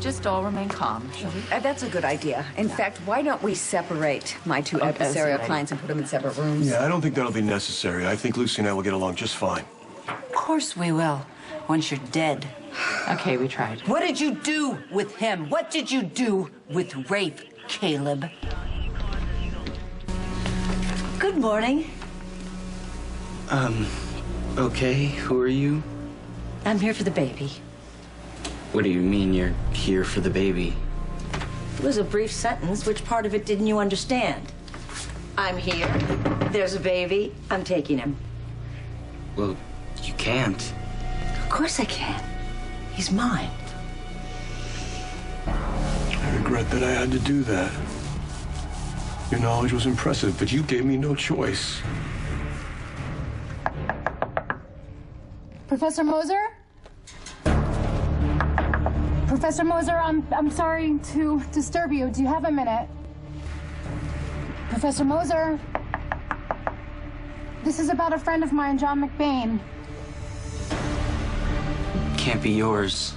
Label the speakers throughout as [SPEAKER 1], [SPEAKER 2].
[SPEAKER 1] Just all remain calm, shall we?
[SPEAKER 2] That's a good idea. In fact, why don't we separate my two adversarial clients and put them in separate rooms?
[SPEAKER 3] Yeah, I don't think that'll be necessary. I think Lucy and I will get along just fine.
[SPEAKER 4] Of course we will, once you're dead.
[SPEAKER 1] Okay, we tried.
[SPEAKER 4] What did you do with him? What did you do with Rafe, Caleb? Good morning.
[SPEAKER 5] Okay, who are you?
[SPEAKER 4] I'm here for the baby.
[SPEAKER 5] What do you mean you're here for the baby?
[SPEAKER 4] It was a brief sentence. Which part of it didn't you understand? I'm here. There's a baby. I'm taking him.
[SPEAKER 5] Well, you can't.
[SPEAKER 4] Of course I can. He's mine.
[SPEAKER 3] I regret that I had to do that. Your knowledge was impressive, but you gave me no choice.
[SPEAKER 6] Professor Moser? Professor Moser, I'm sorry to disturb you. Do you have a minute? Professor Moser? This is about a friend of mine, John McBain.
[SPEAKER 5] Can't be yours.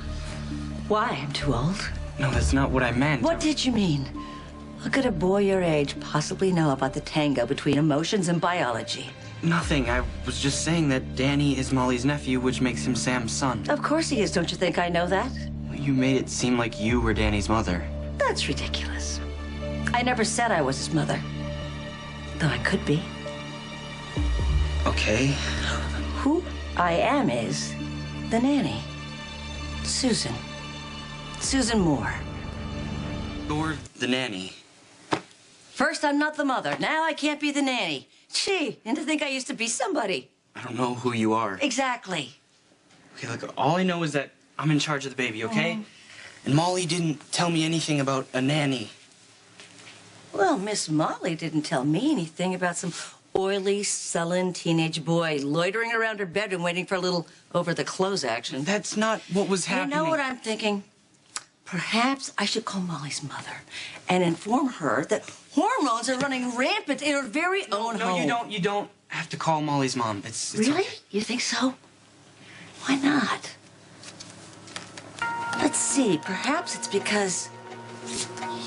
[SPEAKER 4] Why? I'm too old.
[SPEAKER 5] No, that's not what I meant.
[SPEAKER 4] What did you mean? How could a boy your age possibly know about the tango between emotions and biology?
[SPEAKER 5] Nothing. I was just saying that Danny is Molly's nephew, which makes him Sam's son.
[SPEAKER 4] Of course he is. Don't you think I know that?
[SPEAKER 5] You made it seem like you were Danny's mother.
[SPEAKER 4] That's ridiculous. I never said I was his mother. Though I could be.
[SPEAKER 5] Okay.
[SPEAKER 4] Who I am is the nanny. Susan. Susan Moore.
[SPEAKER 5] You're the nanny.
[SPEAKER 4] First, I'm not the mother. Now I can't be the nanny. Gee, and to think I used to be somebody.
[SPEAKER 5] I don't know who you are.
[SPEAKER 4] Exactly.
[SPEAKER 5] Okay, look, all I know is that I'm in charge of the baby, okay? And Molly didn't tell me anything about a nanny.
[SPEAKER 4] Well, Miss Molly didn't tell me anything about some oily, sullen teenage boy loitering around her bedroom waiting for a little over-the-clothes action.
[SPEAKER 5] That's not what was happening.
[SPEAKER 4] You know what I'm thinking? Perhaps I should call Molly's mother and inform her that hormones are running rampant in her very own home.
[SPEAKER 5] No, you don't have to call Molly's mom. It's
[SPEAKER 4] Really?
[SPEAKER 5] okay.
[SPEAKER 4] You think so? Why not? Let's see. Perhaps it's because...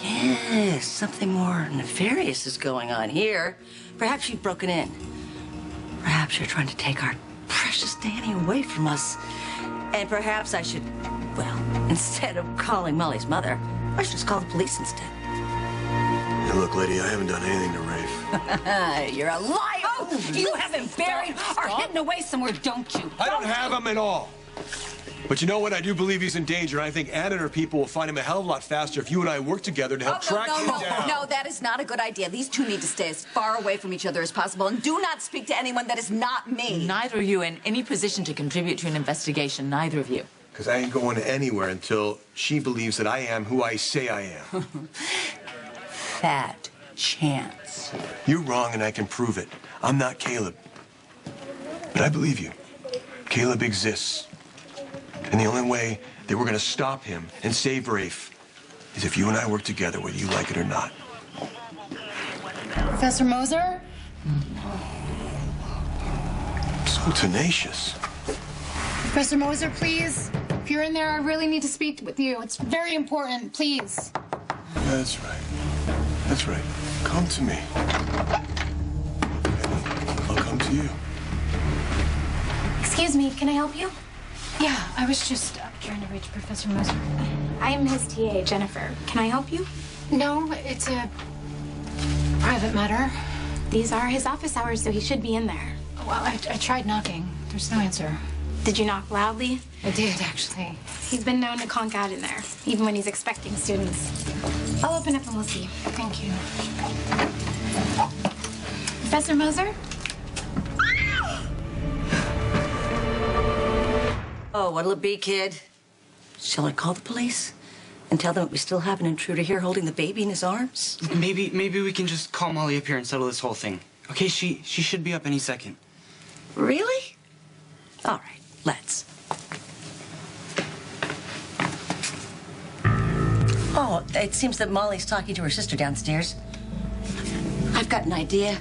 [SPEAKER 4] Yes, something more nefarious is going on here. Perhaps you've broken in. Perhaps you're trying to take our precious Danny away from us. And perhaps I should, well, instead of calling Molly's mother, I should just call the police instead.
[SPEAKER 3] Hey, look, lady, I haven't done anything to Rafe.
[SPEAKER 4] You're a liar!
[SPEAKER 1] Oh, you have him buried or hidden away somewhere, don't you?
[SPEAKER 3] I don't have him at all. But you know what? I do believe he's in danger, and I think Ann and her people will find him a hell of a lot faster if you and I work together to help track him down.
[SPEAKER 2] No, that is not a good idea. These two need to stay as far away from each other as possible, and do not speak to anyone that is not me.
[SPEAKER 1] Neither of you in any position to contribute to an investigation, neither of you.
[SPEAKER 3] Because I ain't going anywhere until she believes that I am who I say I am.
[SPEAKER 4] Fat chance.
[SPEAKER 3] You're wrong, and I can prove it. I'm not Caleb. But I believe you. Caleb exists. And the only way that we're going to stop him and save Rafe is if you and I work together, whether you like it or not.
[SPEAKER 6] Professor Moser?
[SPEAKER 3] So tenacious.
[SPEAKER 6] Professor Moser, please. If you're in there, I really need to speak with you. It's very important, please.
[SPEAKER 3] That's right. That's right. Come to me. I'll come to you.
[SPEAKER 7] Excuse me, can I help you?
[SPEAKER 6] Yeah, I was just trying to reach Professor Moser.
[SPEAKER 7] I am his TA, Jennifer. Can I help you?
[SPEAKER 6] No, it's a private matter.
[SPEAKER 7] These are his office hours, so he should be in there.
[SPEAKER 6] Well, I tried knocking. There's no answer.
[SPEAKER 7] Did you knock loudly?
[SPEAKER 6] I did, actually.
[SPEAKER 7] He's been known to conk out in there, even when he's expecting students. I'll open up and we'll see.
[SPEAKER 6] Thank you.
[SPEAKER 7] Professor Moser?
[SPEAKER 4] Oh, what'll it be, kid? Shall I call the police and tell them that we still have an intruder here holding the baby in his arms?
[SPEAKER 5] Maybe we can just call Molly up here and settle this whole thing. Okay, she should be up any second.
[SPEAKER 4] Really? All right, let's. Oh, it seems that Molly's talking to her sister downstairs. I've got an idea.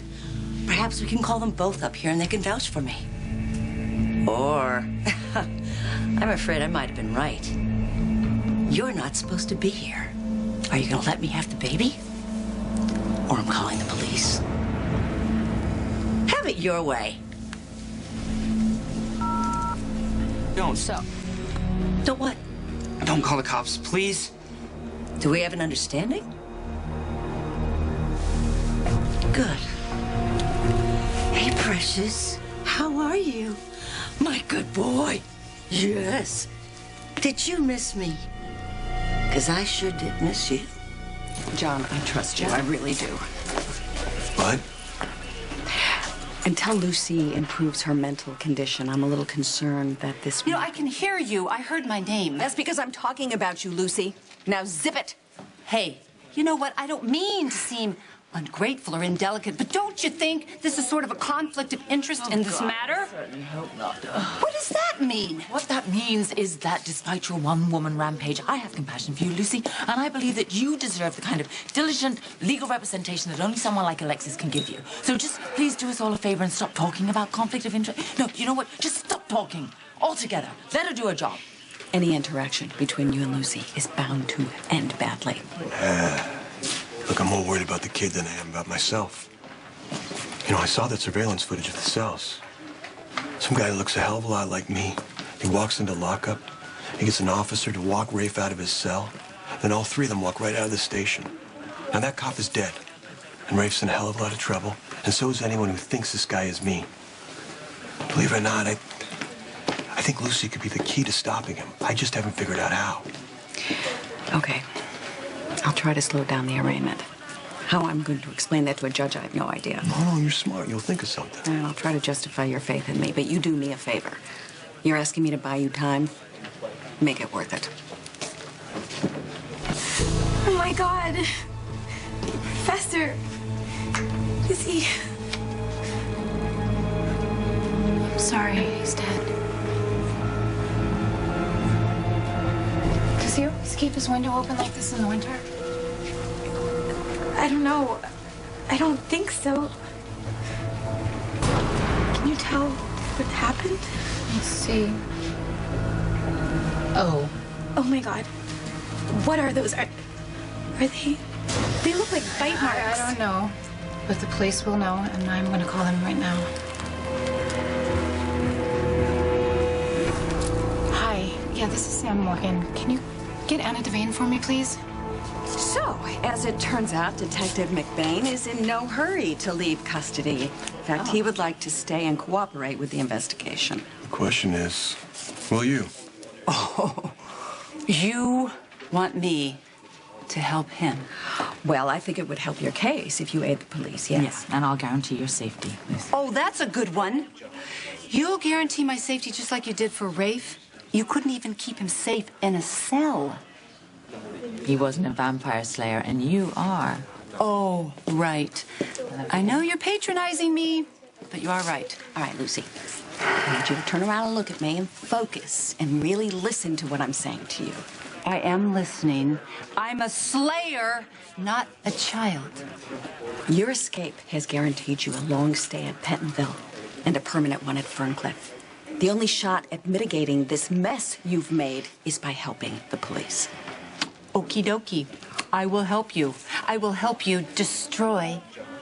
[SPEAKER 4] Perhaps we can call them both up here and they can vouch for me. Or, I'm afraid I might have been right. You're not supposed to be here. Are you gonna let me have the baby? Or I'm calling the police. Have it your way.
[SPEAKER 5] Don't.
[SPEAKER 4] Don't what?
[SPEAKER 5] Don't call the cops, please.
[SPEAKER 4] Do we have an understanding? Good. Hey, Precious. How are you? My good boy. Yes. Did you miss me? Because I sure did miss you.
[SPEAKER 2] John, I trust you. I really do.
[SPEAKER 3] What?
[SPEAKER 2] Until Lucy improves her mental condition, I'm a little concerned that this...
[SPEAKER 4] You know, I can hear you. I heard my name.
[SPEAKER 2] That's because I'm talking about you, Lucy. Now zip it.
[SPEAKER 4] Hey, you know what? I don't mean to seem ungrateful or indelicate, but don't you think this is sort of a conflict of interest in this matter?
[SPEAKER 1] I certainly hope not.
[SPEAKER 4] What does that mean?
[SPEAKER 1] What that means is that despite your one-woman rampage, I have compassion for you, Lucy, and I believe that you deserve the kind of diligent legal representation that only someone like Alexis can give you. So just please do us all a favor and stop talking about conflict of interest. No, you know what? Just stop talking altogether. Let her do her job.
[SPEAKER 2] Any interaction between you and Lucy is bound to end badly.
[SPEAKER 3] Look, I'm more worried about the kid than I am about myself. You know, I saw that surveillance footage of the cells. Some guy looks a hell of a lot like me. He walks into lockup. He gets an officer to walk Rafe out of his cell. Then all three of them walk right out of the station. Now, that cop is dead. And Rafe's in a hell of a lot of trouble. And so is anyone who thinks this guy is me. Believe it or not, I think Lucy could be the key to stopping him. I just haven't figured out how.
[SPEAKER 2] Okay. I'll try to slow down the arraignment. How I'm going to explain that to a judge, I have no idea.
[SPEAKER 3] No, you're smart. You'll think of something.
[SPEAKER 2] And I'll try to justify your faith in me, but you do me a favor. You're asking me to buy you time? Make it worth it.
[SPEAKER 7] Oh my God. Professor. Is he... I'm sorry, he's dead. Does he always keep his window open like this in the winter? I don't know. I don't think so. Can you tell what happened?
[SPEAKER 6] Let's see. Oh.
[SPEAKER 7] Oh my God. What are those? Are they... They look like bite marks.
[SPEAKER 6] I don't know. But the police will know, and I'm going to call them right now. Hi. Yeah, this is Sam Morgan. Can you get Anna Devane for me, please?
[SPEAKER 2] So, as it turns out, Detective McBain is in no hurry to leave custody. In fact, he would like to stay and cooperate with the investigation.
[SPEAKER 3] The question is, will you?
[SPEAKER 4] Oh, you want me to help him?
[SPEAKER 2] Well, I think it would help your case if you aid the police, yes.
[SPEAKER 1] Yes, and I'll guarantee your safety, Lucy.
[SPEAKER 4] Oh, that's a good one. You'll guarantee my safety just like you did for Rafe? You couldn't even keep him safe in a cell.
[SPEAKER 1] He wasn't a vampire slayer, and you are.
[SPEAKER 4] Oh, right. I know you're patronizing me, but you are right.
[SPEAKER 2] All right, Lucy. I need you to turn around and look at me and focus and really listen to what I'm saying to you.
[SPEAKER 4] I am listening. I'm a slayer, not a child.
[SPEAKER 2] Your escape has guaranteed you a long stay at Pentonville and a permanent one at Ferncliff. The only shot at mitigating this mess you've made is by helping the police.
[SPEAKER 4] Okie dokie. I will help you. I will help you destroy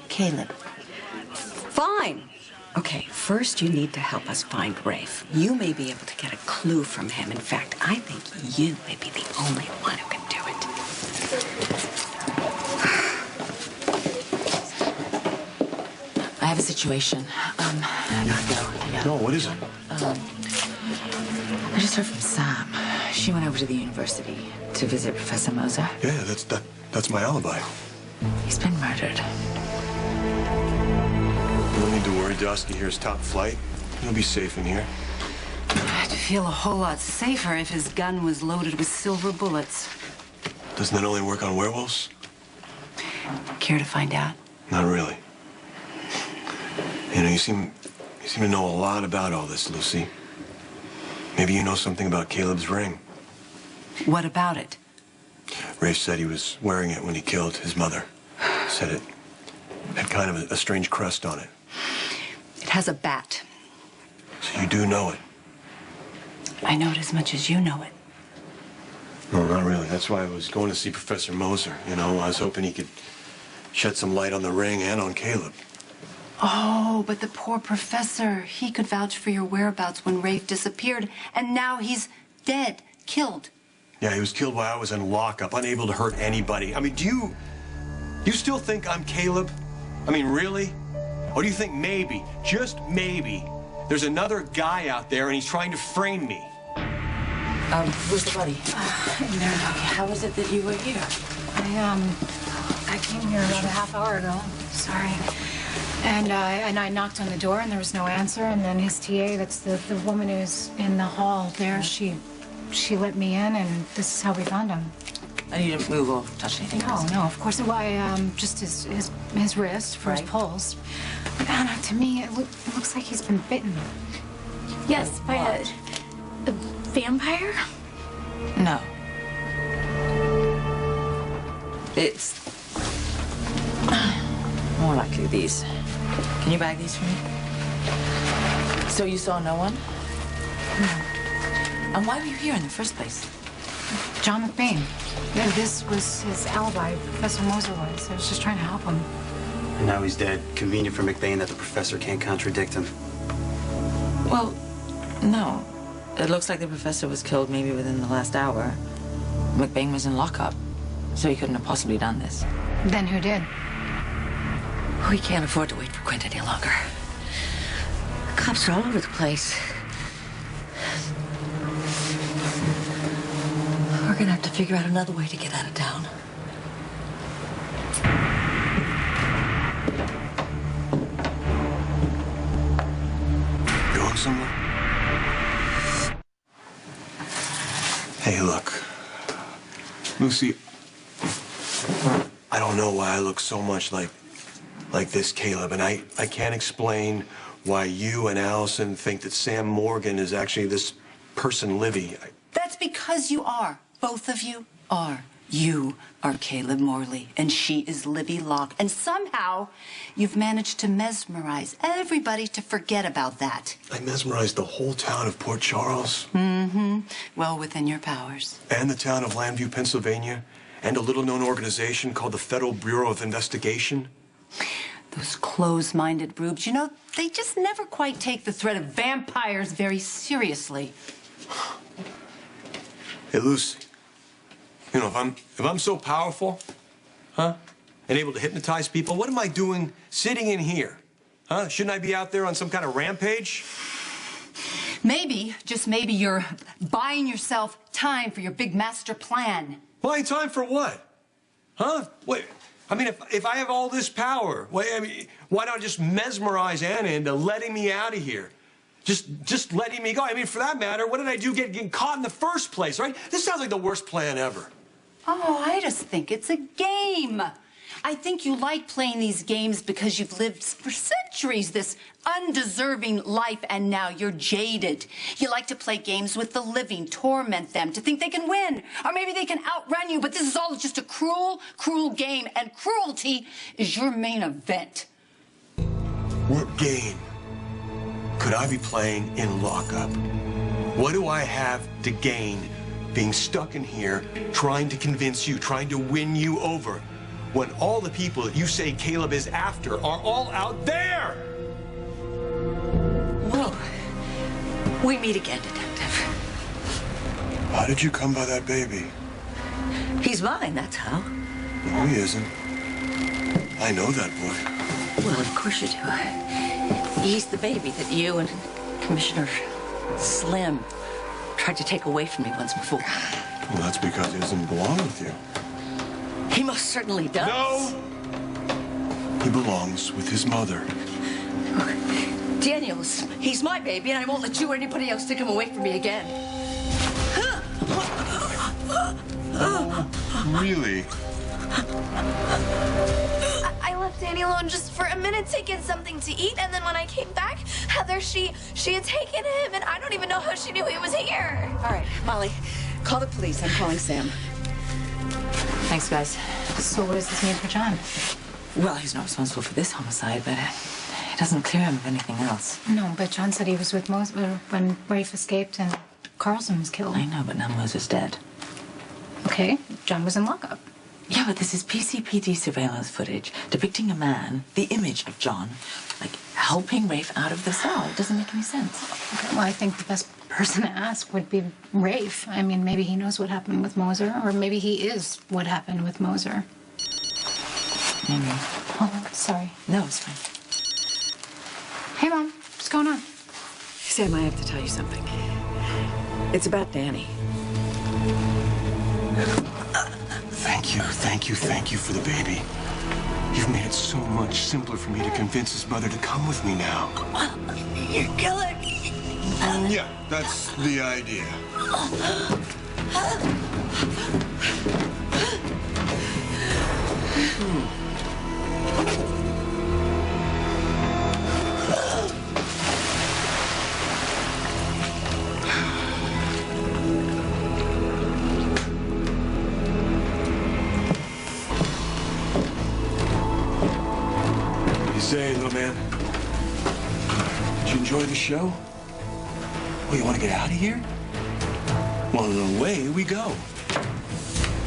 [SPEAKER 4] Caleb.
[SPEAKER 2] Fine. Okay, first you need to help us find Rafe. You may be able to get a clue from him. In fact, I think you may be the only one who can do
[SPEAKER 1] I have a situation. I gotta go. Yeah.
[SPEAKER 3] No, what is it?
[SPEAKER 1] I just heard from Sam. She went over to the university to visit Professor Moser.
[SPEAKER 3] Yeah, that's my alibi.
[SPEAKER 1] He's been murdered.
[SPEAKER 3] You don't need to worry, Dusky. Here's top flight. You'll be safe in here.
[SPEAKER 4] I'd feel a whole lot safer if his gun was loaded with silver bullets.
[SPEAKER 3] Doesn't that only work on werewolves?
[SPEAKER 4] Care to find out?
[SPEAKER 3] Not really. You know, you seem to know a lot about all this, Lucy. Maybe you know something about Caleb's ring.
[SPEAKER 4] What about it?
[SPEAKER 3] Rafe said he was wearing it when he killed his mother. Said it had kind of a strange crest on it.
[SPEAKER 2] It has a bat.
[SPEAKER 3] So you do know it.
[SPEAKER 4] I know it as much as you know it.
[SPEAKER 3] No, not really. That's why I was going to see Professor Moser. You know, I was hoping he could shed some light on the ring and on Caleb.
[SPEAKER 2] Oh, but the poor professor. He could vouch for your whereabouts when Rafe disappeared, and now he's dead, killed.
[SPEAKER 3] Yeah, he was killed while I was in lockup, unable to hurt anybody. I mean, do you still think I'm Caleb? I mean, really? Or do you think maybe, just maybe, there's another guy out there and he's trying to frame me?
[SPEAKER 1] Where's the body?
[SPEAKER 7] In there.
[SPEAKER 1] How is it that you were here?
[SPEAKER 6] I came here about a half hour ago. Sorry. And I knocked on the door and there was no answer. And then his TA, that's the woman who's in the hall there, she let me in, and this is how we found him.
[SPEAKER 1] And you didn't move or touch anything
[SPEAKER 6] No,
[SPEAKER 1] else?
[SPEAKER 6] no, of course. Why? Just his wrist for his pulse. But Anna, to me, it looks like he's been bitten.
[SPEAKER 7] Yes, by a vampire?
[SPEAKER 1] No. It's more likely these. Can you bag these for me? So you saw no one?
[SPEAKER 6] No.
[SPEAKER 1] And why were you here in the first place?
[SPEAKER 6] John McBain. Yeah, this was his alibi. Professor Moser was. I was just trying to help him.
[SPEAKER 5] And now he's dead. Convenient for McBain that the professor can't contradict him.
[SPEAKER 1] Well, no. It looks like the professor was killed maybe within the last hour. McBain was in lockup, so he couldn't have possibly done this.
[SPEAKER 6] Then who did?
[SPEAKER 4] We can't afford to wait for Quint any longer. Cops are all over the place. We're gonna have to figure out another way to get out of town.
[SPEAKER 3] Going somewhere? Hey, look. Lucy, I don't know why I look so much like this, Caleb, and I can't explain why you and Allison think that Sam Morgan is actually this person, Libby.
[SPEAKER 2] That's because you are. Both of you are. You are Caleb Morley, and she is Libby Locke. And somehow, you've managed to mesmerize everybody to forget about that.
[SPEAKER 3] I mesmerized the whole town of Port Charles.
[SPEAKER 2] Mm-hmm. Well within your powers.
[SPEAKER 3] And the town of Landview, Pennsylvania. And a little-known organization called the Federal Bureau of Investigation.
[SPEAKER 2] Those close-minded rubes, you know, they just never quite take the threat of vampires very seriously.
[SPEAKER 3] Hey, Lucy. You know, if I'm so powerful, huh, and able to hypnotize people, what am I doing sitting in here? Huh? Shouldn't I be out there on some kind of rampage?
[SPEAKER 2] Maybe, just maybe, you're buying yourself time for your big master plan.
[SPEAKER 3] Buying time for what? Huh? Wait, I mean, if I have all this power, why not just mesmerize Anna into letting me out of here? Just letting me go. I mean, for that matter, what did I do getting caught in the first place, right? This sounds like the worst plan ever.
[SPEAKER 2] Oh, I just think it's a game. I think you like playing these games because you've lived for centuries this undeserving life, and now you're jaded. You like to play games with the living, torment them to think they can win, or maybe they can outrun you, but this is all just a cruel, cruel game, and cruelty is your main event.
[SPEAKER 3] What game could I be playing in lockup? What do I have to gain being stuck in here, trying to convince you, trying to win you over, when all the people that you say Caleb is after are all out there?
[SPEAKER 4] Well, we meet again, Detective.
[SPEAKER 3] How did you come by that baby?
[SPEAKER 4] He's mine, that's how.
[SPEAKER 3] No, he isn't. I know that boy.
[SPEAKER 4] Well, of course you do. He's the baby that you and Commissioner Slim tried to take away from me once before.
[SPEAKER 3] Well, that's because he doesn't belong with you.
[SPEAKER 4] He most certainly does.
[SPEAKER 3] No! He belongs with his mother.
[SPEAKER 4] Daniels, he's my baby, and I won't let you or anybody else take him away from me again.
[SPEAKER 3] Really?
[SPEAKER 8] I left Danny alone just for a minute to get something to eat, and then when I came back, Heather, she had taken him, and I don't even know how she knew he was here.
[SPEAKER 2] All right, Molly, call the police. I'm calling Sam.
[SPEAKER 1] Thanks, guys.
[SPEAKER 6] So what does this mean for John?
[SPEAKER 1] Well, he's not responsible for this homicide, but it doesn't clear him of anything else.
[SPEAKER 6] No, but John said he was with Moser when Rafe escaped and Carlson was killed.
[SPEAKER 1] I know, but now Moser's dead.
[SPEAKER 6] Okay, John was in lockup.
[SPEAKER 1] Yeah, but this is PCPD surveillance footage depicting a man, the image of John, like helping Rafe out of the cell. It doesn't make any sense.
[SPEAKER 6] Okay, well, I think the best person to ask would be Rafe. I mean, maybe he knows what happened with Moser, or maybe he is what happened with Moser.
[SPEAKER 1] Maybe.
[SPEAKER 6] Oh, sorry.
[SPEAKER 1] No, it's fine.
[SPEAKER 6] Hey, Mom, what's going on?
[SPEAKER 9] Sam, I have to tell you something. It's about Nanny.
[SPEAKER 3] Thank you for the baby. You've made it so much simpler for me to convince his mother to come with me now.
[SPEAKER 4] You're killing me.
[SPEAKER 3] Yeah, that's the idea. What do you say, little man? Did you enjoy the show? Oh, you want to get out of here? Well, then away we go.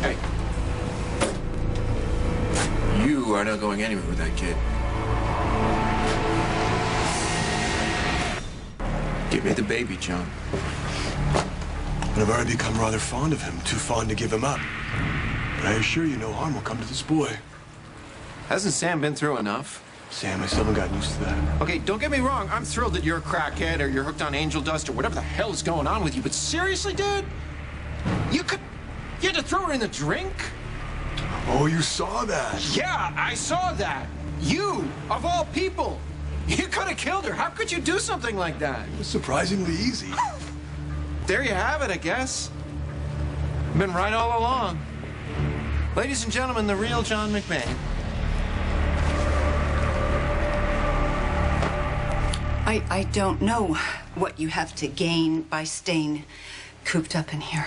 [SPEAKER 10] Hey. You are not going anywhere with that kid. Give me the baby, John.
[SPEAKER 3] And I've already become rather fond of him. Too fond to give him up. But I assure you no harm will come to this boy.
[SPEAKER 10] Hasn't Sam been through enough?
[SPEAKER 3] Sam, I still haven't gotten used to that.
[SPEAKER 10] Okay, don't get me wrong. I'm thrilled that you're a crackhead or you're hooked on angel dust or whatever the hell is going on with you. But seriously, dude? You had to throw her in the drink?
[SPEAKER 3] Oh, you saw that?
[SPEAKER 10] Yeah, I saw that. You, of all people. You could have killed her. How could you do something like that?
[SPEAKER 3] It was surprisingly easy.
[SPEAKER 10] There you have it, I guess. Been right all along. Ladies and gentlemen, the real John McBain.
[SPEAKER 2] I don't know what you have to gain by staying cooped up in here.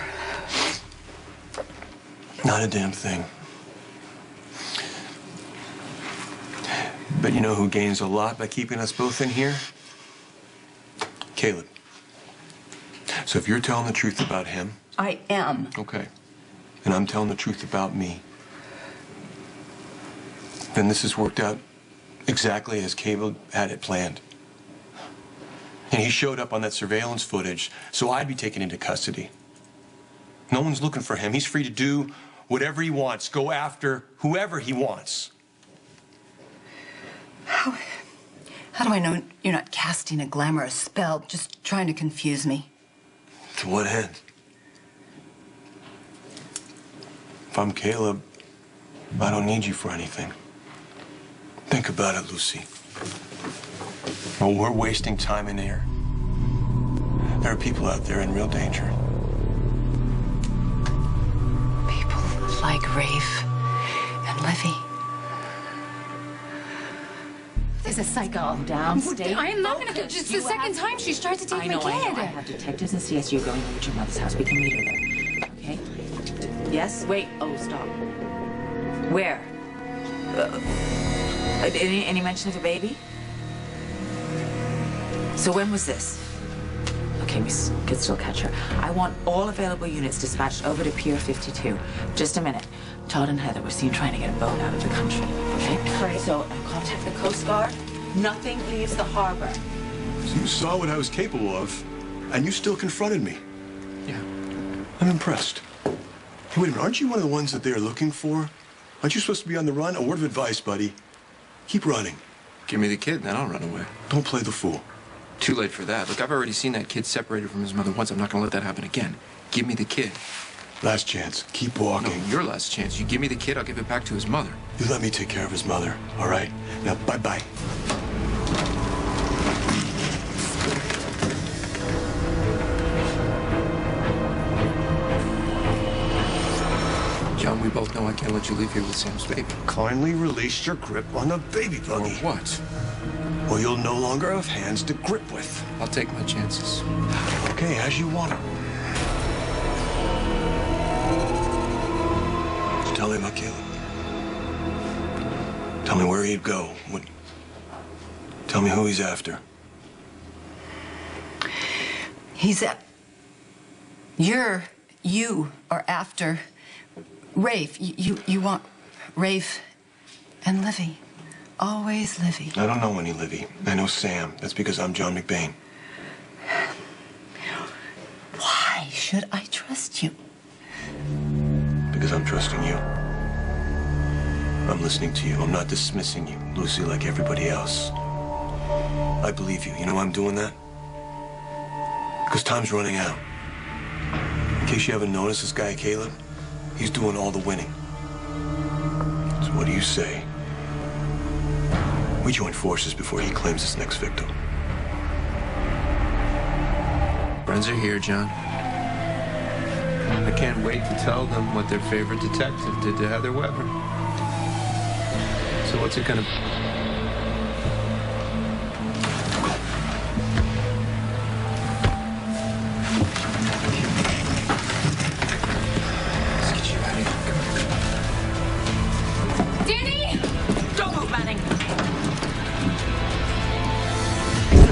[SPEAKER 3] Not a damn thing. But you know who gains a lot by keeping us both in here? Caleb. So if you're telling the truth about him...
[SPEAKER 2] I am.
[SPEAKER 3] Okay. And I'm telling the truth about me. Then this has worked out exactly as Caleb had it planned. And he showed up on that surveillance footage, so I'd be taken into custody. No one's looking for him. He's free to do whatever he wants, go after whoever he wants.
[SPEAKER 2] How do I know you're not casting a glamorous spell, just trying to confuse me?
[SPEAKER 3] To what end? If I'm Caleb, I don't need you for anything. Think about it, Lucy. Well, we're wasting time in here. There are people out there in real danger.
[SPEAKER 2] People like Rafe and Livy.
[SPEAKER 6] Is a psycho.
[SPEAKER 1] Down, stay
[SPEAKER 6] I am not going to.
[SPEAKER 1] focused.
[SPEAKER 6] Just
[SPEAKER 1] You
[SPEAKER 6] the second
[SPEAKER 1] have-
[SPEAKER 6] time she's tried to take
[SPEAKER 1] I
[SPEAKER 6] my
[SPEAKER 1] know.
[SPEAKER 6] kid.
[SPEAKER 1] I have detectives and CSU going over to your mother's house. We can meet her there. Okay? Yes? Wait. Oh, stop. Where? Any mention of a baby? So when was this? Okay, we could still catch her. I want all available units dispatched over to Pier 52. Just a minute. Todd and Heather were seen trying to get a boat out of the country. Okay?
[SPEAKER 6] Great.
[SPEAKER 1] So contact the Coast Guard. Nothing leaves the harbor.
[SPEAKER 3] So you saw what I was capable of, and you still confronted me.
[SPEAKER 10] Yeah.
[SPEAKER 3] I'm impressed. Hey, wait a minute. Aren't you one of the ones that they're looking for? Aren't you supposed to be on the run? A word of advice, buddy. Keep running.
[SPEAKER 10] Give me the kid, then I'll run away.
[SPEAKER 3] Don't play the fool.
[SPEAKER 10] Too late for that. Look, I've already seen that kid separated from his mother once. I'm not going to let that happen again. Give me the kid.
[SPEAKER 3] Last chance. Keep
[SPEAKER 10] No,
[SPEAKER 3] walking.
[SPEAKER 10] your last chance. You give me the kid, I'll give it back to his mother.
[SPEAKER 3] You let me take care of his mother, all right? Now, bye-bye.
[SPEAKER 10] John, we both know I can't let you leave here with Sam's baby.
[SPEAKER 3] Kindly release your grip on the baby
[SPEAKER 10] Or
[SPEAKER 3] buggy.
[SPEAKER 10] what?
[SPEAKER 3] Or you'll no longer have hands to grip with.
[SPEAKER 10] I'll take my chances.
[SPEAKER 3] Okay, as you want it. So tell me about Caleb. Tell me where he'd go. Tell me who he's after.
[SPEAKER 2] You are after Rafe, you want Rafe and Livy. Always Livy.
[SPEAKER 3] I don't know any Livy. I know Sam. That's because I'm John McBain.
[SPEAKER 2] Why should I trust you?
[SPEAKER 3] Because I'm trusting you. I'm listening to you. I'm not dismissing you, Lucy, like everybody else. I believe you. You know why I'm doing that? Because time's running out. In case you haven't noticed, this guy, Caleb, he's doing all the winning. So what do you say? We join forces before he claims his next victim.
[SPEAKER 10] Friends are here, John. I can't wait to tell them what their favorite detective did to Heather Weber. So what's it gonna be?
[SPEAKER 3] Let's get you out of here.
[SPEAKER 6] Danny!
[SPEAKER 1] Don't move, Manning.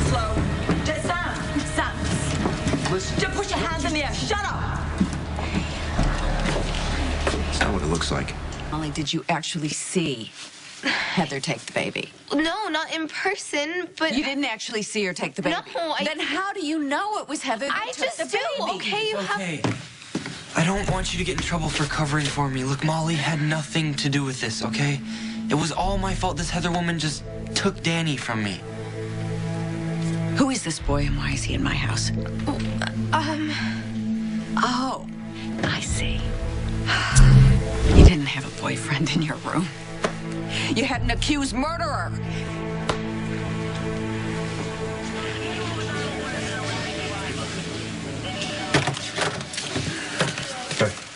[SPEAKER 1] Slow. Sam.
[SPEAKER 10] Listen.
[SPEAKER 1] Just put your hands in the air. Shut up.
[SPEAKER 10] That's not what it looks like.
[SPEAKER 9] Molly, did you actually see Heather take the baby?
[SPEAKER 8] No, not in person, but...
[SPEAKER 9] You didn't actually see her take the baby?
[SPEAKER 8] No,
[SPEAKER 9] Then how do you know it was Heather that
[SPEAKER 8] I
[SPEAKER 9] took
[SPEAKER 8] just
[SPEAKER 9] the
[SPEAKER 8] do,
[SPEAKER 9] baby?
[SPEAKER 8] okay? You have...
[SPEAKER 5] Okay. I don't want you to get in trouble for covering for me. Look, Molly had nothing to do with this, okay? It was all my fault. This Heather woman just took Danny from me.
[SPEAKER 9] Who is this boy and why is he in my house? Oh, I see. You didn't have a boyfriend in your room. You had an accused murderer.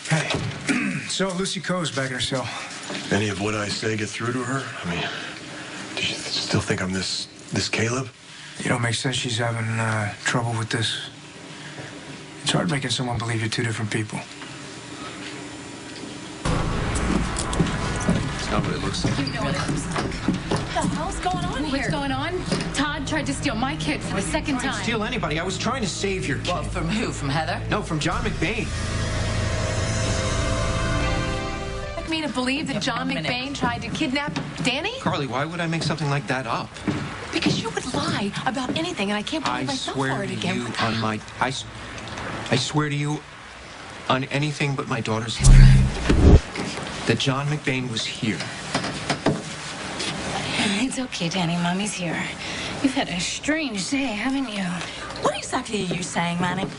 [SPEAKER 11] Hey, so Lucy Coe's back in her cell.
[SPEAKER 3] Any of what I say get through to her? I mean, do you still think I'm this Caleb?
[SPEAKER 11] You know, it makes sense she's having trouble with this. It's hard making someone believe you're two different people.
[SPEAKER 10] It's not what it looks like.
[SPEAKER 6] You know what it looks like. What the hell's going on here? What's going on? Todd tried to steal my kid for the second time.
[SPEAKER 10] Steal anybody. I was trying to save your kid.
[SPEAKER 1] Well, from who? From Heather?
[SPEAKER 10] No, from John McBain.
[SPEAKER 6] Like me to believe that John McBain tried to kidnap Danny?
[SPEAKER 10] Carly, why would I make something like that up?
[SPEAKER 6] Because you would lie about anything, and I can't believe
[SPEAKER 10] I
[SPEAKER 6] I fell
[SPEAKER 10] swear
[SPEAKER 6] for it
[SPEAKER 10] to
[SPEAKER 6] again.
[SPEAKER 10] you on my... I swear to you on anything but my daughter's life that John McBain was here.
[SPEAKER 6] It's okay, Danny. Mommy's here. You've had a strange day, haven't you?
[SPEAKER 1] What exactly are you saying, Manning?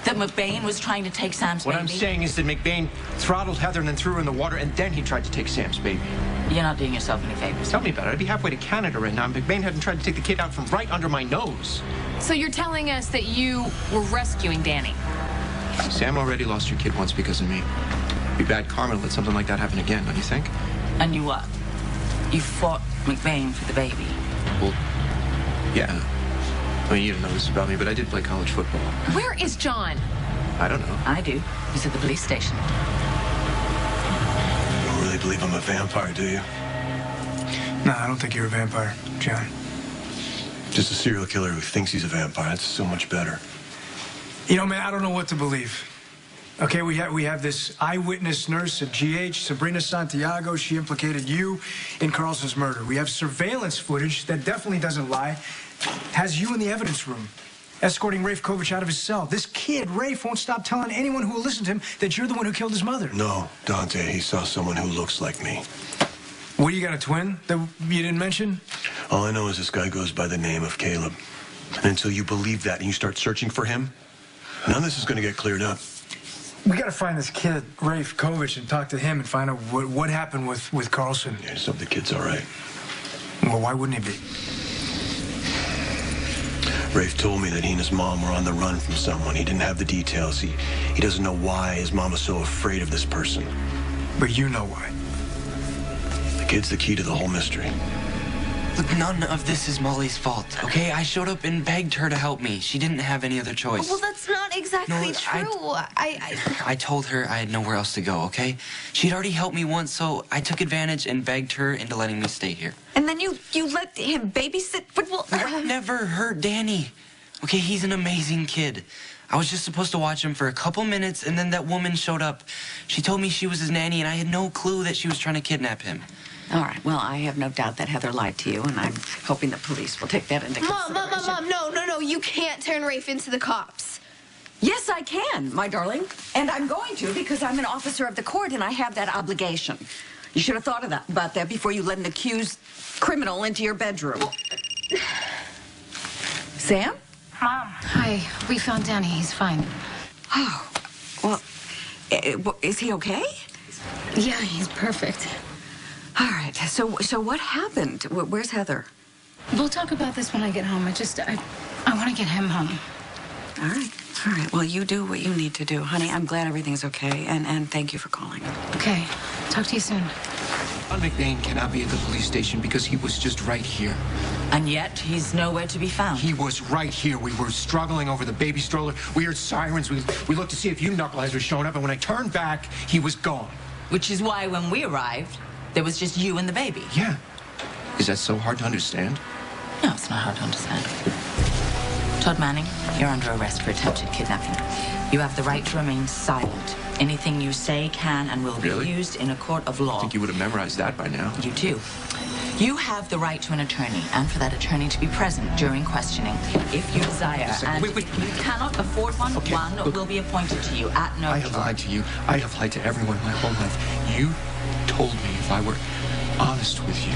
[SPEAKER 1] That McBain was trying to take Sam's
[SPEAKER 10] What
[SPEAKER 1] baby?
[SPEAKER 10] I'm saying is that McBain throttled Heather and then threw her in the water, and then he tried to take Sam's baby.
[SPEAKER 1] You're not doing yourself any favors.
[SPEAKER 10] Tell me about it. I'd be halfway to Canada right now. McBain hadn't tried to take the kid out from right under my nose.
[SPEAKER 6] So you're telling us that you were rescuing Danny?
[SPEAKER 10] Sam already lost your kid once because of me. It'd be bad karma to let something like that happen again, don't you think?
[SPEAKER 1] And you what? You fought McBain for the baby.
[SPEAKER 10] Well, yeah. I mean, you don't know this about me, but I did play college football.
[SPEAKER 6] Where is John?
[SPEAKER 10] I don't know.
[SPEAKER 1] I do. He's at the police station.
[SPEAKER 3] You don't really believe I'm a vampire, do you?
[SPEAKER 11] No, I don't think you're a vampire, John.
[SPEAKER 3] Just a serial killer who thinks he's a vampire. That's so much better.
[SPEAKER 11] You know, man, I don't know what to believe. Okay, we have this eyewitness nurse at GH, Sabrina Santiago. She implicated you in Carlson's murder. We have surveillance footage that definitely doesn't lie. Has you in the evidence room, escorting Rafe Kovich out of his cell. This kid, Rafe, won't stop telling anyone who will listen to him that you're the one who killed his mother.
[SPEAKER 3] No, Dante, he saw someone who looks like me.
[SPEAKER 11] What, you got a twin that you didn't mention?
[SPEAKER 3] All I know is this guy goes by the name of Caleb. And until you believe that and you start searching for him, none of this is going to get cleared up.
[SPEAKER 11] We got to find this kid, Rafe Kovich, and talk to him and find out what happened with Carlson.
[SPEAKER 3] Yeah, just hope the kid's all right.
[SPEAKER 11] Well, why wouldn't he be?
[SPEAKER 3] Rafe told me that he and his mom were on the run from someone. He didn't have the details. He doesn't know why his mom was so afraid of this person.
[SPEAKER 11] But you know why.
[SPEAKER 3] The kid's the key to the whole mystery.
[SPEAKER 5] Look, none of this is Molly's fault, okay? I showed up and begged her to help me. She didn't have any other choice.
[SPEAKER 8] Well, that's not exactly true.
[SPEAKER 5] I told her I had nowhere else to go, okay? She'd already helped me once, so I took advantage and begged her into letting me stay here.
[SPEAKER 9] And then you let him babysit?
[SPEAKER 5] I never hurt Danny. Okay, he's an amazing kid. I was just supposed to watch him for a couple minutes, and then that woman showed up. She told me she was his nanny, and I had no clue that she was trying to kidnap him.
[SPEAKER 9] All right, well, I have no doubt that Heather lied to you, and I'm hoping the police will take that into consideration.
[SPEAKER 8] Mom, no, you can't turn Rafe into the cops.
[SPEAKER 9] Yes, I can, my darling. And I'm going to because I'm an officer of the court and I have that obligation. You should have thought of about that before you let an accused criminal into your bedroom. Sam?
[SPEAKER 6] Mom. Hi. We found Danny. He's fine.
[SPEAKER 9] Oh, well, is he okay?
[SPEAKER 6] Yeah, he's perfect.
[SPEAKER 9] All right. So what happened? Where's Heather?
[SPEAKER 6] We'll talk about this when I get home. I want to get him home.
[SPEAKER 9] All right. All right. Well, you do what you need to do. Honey, I'm glad everything's okay. And thank you for calling.
[SPEAKER 6] Okay. Talk to you soon.
[SPEAKER 10] John McBain cannot be at the police station because he was just right here.
[SPEAKER 1] And yet, he's nowhere to be found.
[SPEAKER 10] He was right here. We were struggling over the baby stroller. We heard sirens. We looked to see if you knuckleheads were showing up, and when I turned back, he was gone.
[SPEAKER 1] Which is why when we arrived, there was just you and the baby.
[SPEAKER 10] Yeah. Is that so hard to understand?
[SPEAKER 1] No, it's not hard to understand. Todd Manning, you're under arrest for attempted kidnapping. You have the right to remain silent. Anything you say can and will be used in a court of law.
[SPEAKER 10] I think you would have memorized that by now.
[SPEAKER 1] You too. You have the right to an attorney, and for that attorney to be present during questioning, if you desire. And
[SPEAKER 10] wait.
[SPEAKER 1] if you cannot afford one, one will be appointed to you at no
[SPEAKER 10] I
[SPEAKER 1] charge.
[SPEAKER 10] have lied to you. I have lied to everyone my whole life. You told me if I were honest with you,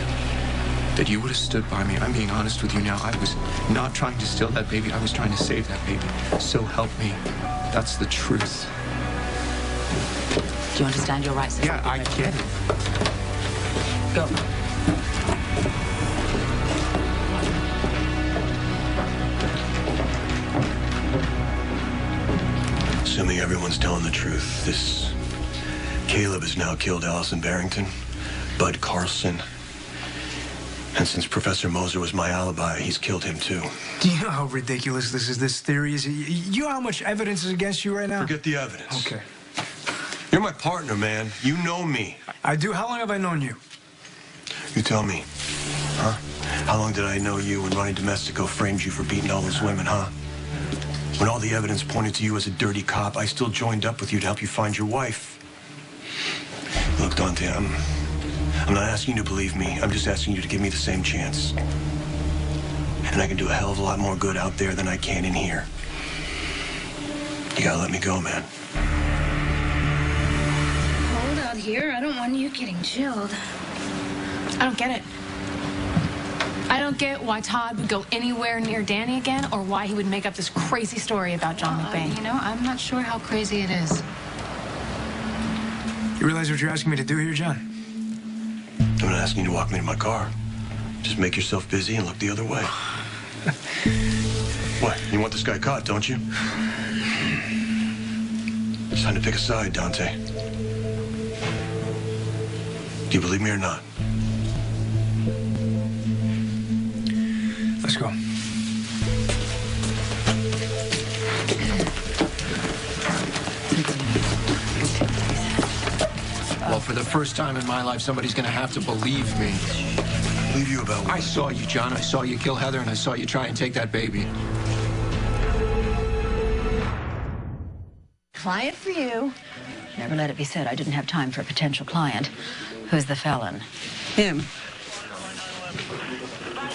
[SPEAKER 10] that you would have stood by me. I'm being honest with you now. I was not trying to steal that baby. I was trying to save that baby. So help me. That's the truth.
[SPEAKER 1] Do you understand your rights?
[SPEAKER 10] Yeah, I get it.
[SPEAKER 1] Go.
[SPEAKER 3] Assuming everyone's telling the truth, this Caleb has now killed Allison Barrington, Bud Carlson, and since Professor Moser was my alibi, he's killed him too.
[SPEAKER 11] Do you know how ridiculous this theory is? You know how much evidence is against you right now?
[SPEAKER 3] Forget the evidence.
[SPEAKER 11] Okay.
[SPEAKER 3] You're my partner, man. You know me.
[SPEAKER 11] I do. How long have I known you?
[SPEAKER 3] You tell me. Huh? How long did I know you when Ronnie Domestico framed you for beating all those women, huh? When all the evidence pointed to you as a dirty cop, I still joined up with you to help you find your wife. Look, Dante, I'm not asking you to believe me. I'm just asking you to give me the same chance. And I can do a hell of a lot more good out there than I can in here. You gotta let me go, man.
[SPEAKER 6] Hold out here. I don't want you getting chilled. I don't get it. I don't get why Todd would go anywhere near Danny again or why he would make up this crazy story about John McBain. You know, I'm not sure how crazy it is.
[SPEAKER 11] You realize what you're asking me to do here, John?
[SPEAKER 3] I'm not asking you to walk me to my car. Just make yourself busy and look the other way. What? You want this guy caught, don't you? It's time to pick a side, Dante. Do you believe me or not?
[SPEAKER 11] Let's go.
[SPEAKER 10] Well, for the first time in my life, somebody's gonna have to believe me.
[SPEAKER 3] Believe you about what?
[SPEAKER 10] I saw you, John. I saw you kill Heather, and I saw you try and take that baby.
[SPEAKER 4] Client for you. Never let it be said I didn't have time for a potential client. Who's the felon?
[SPEAKER 9] Him.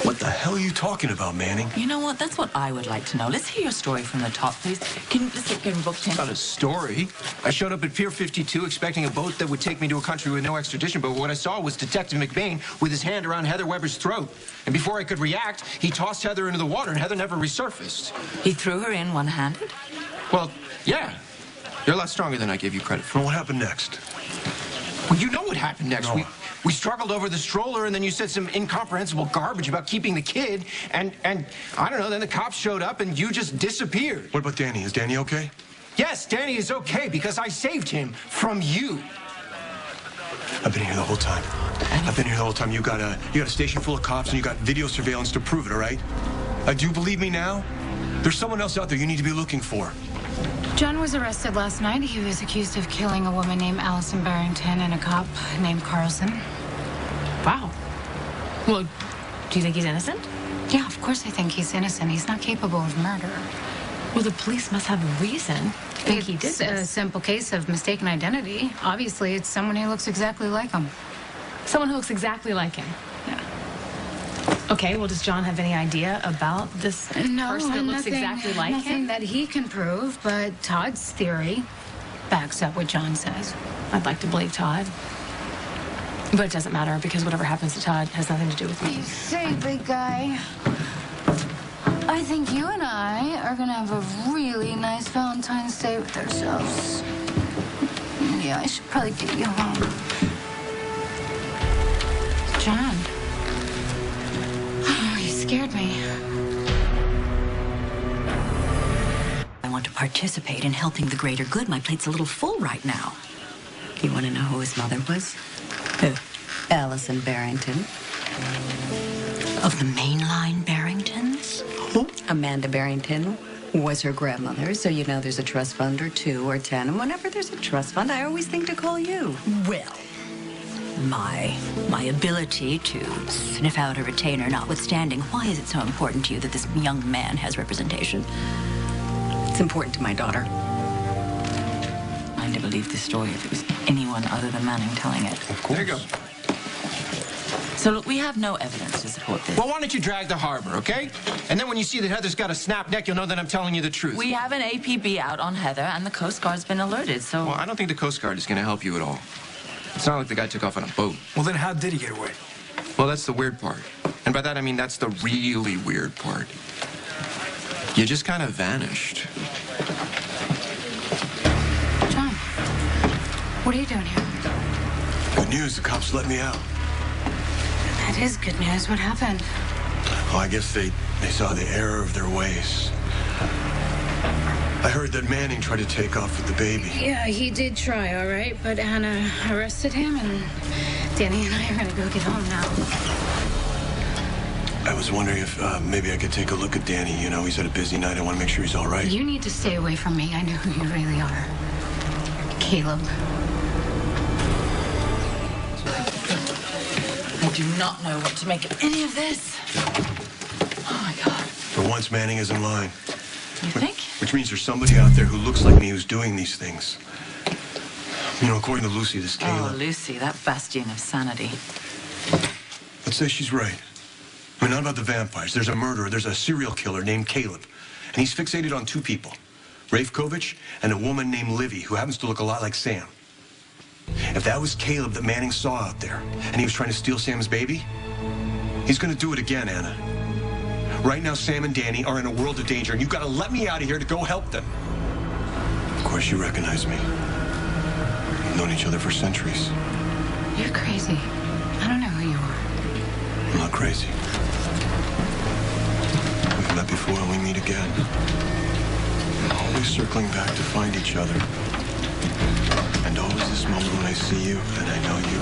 [SPEAKER 3] What the hell are you talking about, Manning?
[SPEAKER 1] You know what? That's what I would like to know. Let's hear your story from the top, please. Can you just get booked in?
[SPEAKER 10] It's not a story. I showed up at Pier 52 expecting a boat that would take me to a country with no extradition, but what I saw was Detective McBain with his hand around Heather Weber's throat. And before I could react, he tossed Heather into the water, and Heather never resurfaced.
[SPEAKER 1] He threw her in one-handed?
[SPEAKER 10] Well, yeah. You're a lot stronger than I gave you credit for.
[SPEAKER 3] Well, what happened next?
[SPEAKER 10] Well, you know what happened next.
[SPEAKER 3] No.
[SPEAKER 10] We struggled over the stroller, and then you said some incomprehensible garbage about keeping the kid, and I don't know, then the cops showed up, and you just disappeared.
[SPEAKER 3] What about Danny? Is Danny okay?
[SPEAKER 10] Yes, Danny is okay, because I saved him from you.
[SPEAKER 3] I've been here the whole time. I've been here the whole time. You got a station full of cops, and you got video surveillance to prove it, all right? Do you believe me now? There's someone else out there you need to be looking for.
[SPEAKER 6] John was arrested last night. He was accused of killing a woman named Allison Barrington and a cop named Carlson.
[SPEAKER 1] Wow. Well, do you think he's innocent?
[SPEAKER 6] Yeah, of course I think he's innocent. He's not capable of murder.
[SPEAKER 1] Well, the police must have a reason. I think he did
[SPEAKER 6] It's a
[SPEAKER 1] this.
[SPEAKER 6] simple case of mistaken identity. Obviously, it's someone who looks exactly like him.
[SPEAKER 1] Someone who looks exactly like him.
[SPEAKER 6] Yeah.
[SPEAKER 1] Okay, well, does John have any idea about this person that looks exactly like
[SPEAKER 6] nothing
[SPEAKER 1] him?
[SPEAKER 6] that he can prove, but Todd's theory backs up what John says.
[SPEAKER 1] I'd like to believe Todd. But it doesn't matter because whatever happens to Todd has nothing to do with me.
[SPEAKER 6] You say, big guy. I think you and I are gonna have a really nice Valentine's Day with ourselves. Yeah, I should probably get you home. John. Oh, you scared me.
[SPEAKER 4] I want to participate in helping the greater good. My plate's a little full right now. You want to know who his mother was? Who? Allison Barrington. Of the mainline Barringtons? Amanda Barrington was her grandmother, so you know there's a trust fund or 2 or 10. And whenever there's a trust fund, I always think to call you. Well, my ability to sniff out a retainer notwithstanding, why is it so important to you that this young man has representation? It's important to my daughter.
[SPEAKER 1] I'd never believe this story if it was anyone other than Manning telling it.
[SPEAKER 3] Of course.
[SPEAKER 10] There you go.
[SPEAKER 1] So, look, we have no evidence to support this.
[SPEAKER 12] Well, why don't you drag the harbor, okay? And then when you see that Heather's got a snap neck, you'll know that I'm telling you the truth.
[SPEAKER 1] We have an APB out on Heather, and the Coast Guard's been alerted, so...
[SPEAKER 10] Well, I don't think the Coast Guard is going to help you at all. It's not like the guy took off on a boat.
[SPEAKER 11] Well, then how did he get away?
[SPEAKER 10] Well, that's the weird part. And by that, I mean that's the really weird part. You just kind of vanished.
[SPEAKER 6] John, what are you doing here?
[SPEAKER 3] Good news, the cops let me out.
[SPEAKER 6] That is good news. What happened?
[SPEAKER 3] Oh, I guess they saw the error of their ways. I heard that Manning tried to take off with the baby.
[SPEAKER 6] Yeah, he did try, all right, but Anna arrested him, and Danny and I are gonna go get home now.
[SPEAKER 3] I was wondering if maybe I could take a look at Danny. You know, he's had a busy night. I want to make sure he's all right.
[SPEAKER 6] You need to stay away from me. I know who you really are. Caleb.
[SPEAKER 1] I do not know what to make of any of this. Oh, my God.
[SPEAKER 3] For once, Manning is in line.
[SPEAKER 1] You think?
[SPEAKER 3] Which means there's somebody out there who looks like me who's doing these things. You know, according to Lucy, this Caleb.
[SPEAKER 1] Oh, Lucy, that bastion of sanity.
[SPEAKER 3] Let's say she's right. I mean, not about the vampires. There's a murderer. There's a serial killer named Caleb. And he's fixated on 2 people. Rafe Kovich and a woman named Livy, who happens to look a lot like Sam. If that was Caleb that Manning saw out there, and he was trying to steal Sam's baby, he's gonna do it again, Anna. Right now, Sam and Danny are in a world of danger, and you've got to let me out of here to go help them. Of course, you recognize me. We've known each other for centuries.
[SPEAKER 6] You're crazy. I don't know who you are.
[SPEAKER 3] I'm not crazy. We've met before and we meet again. Always circling back to find each other. And always this moment when I see you and I know you.